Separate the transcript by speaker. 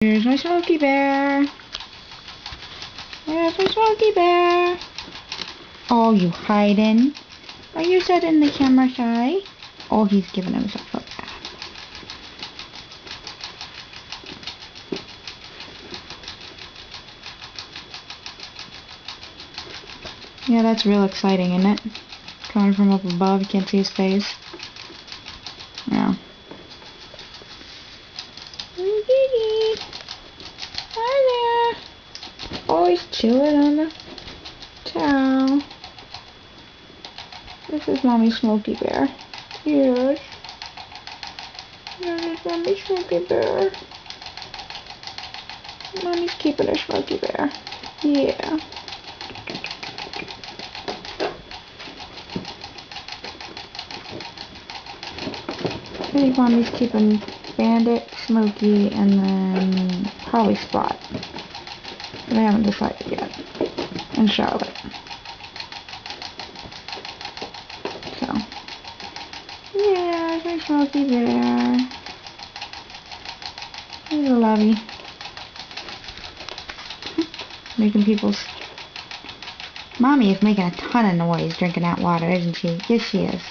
Speaker 1: Here's my Smokey Bear. There's my Smokey Bear. Oh, you hiding? Are you setting the camera shy? Oh, he's giving himself a bath. Yeah, that's real exciting, isn't it? Coming from up above, you can't see his face. Yeah. Hi there. Oh, he's chilling on the towel. This is Mommy Smokey Bear. Yes. This is Mommy Smokey Bear. Mommy's keeping her Smokey Bear. Yeah. I think Mommy's keeping Bandit, Smokey, and then probably Spot. But I haven't decided yet. And Charlotte. So. Yeah, there's Smokey Bear. He's a lovey. Making people's... Mommy is making a ton of noise drinking that water, isn't she? Yes, she is.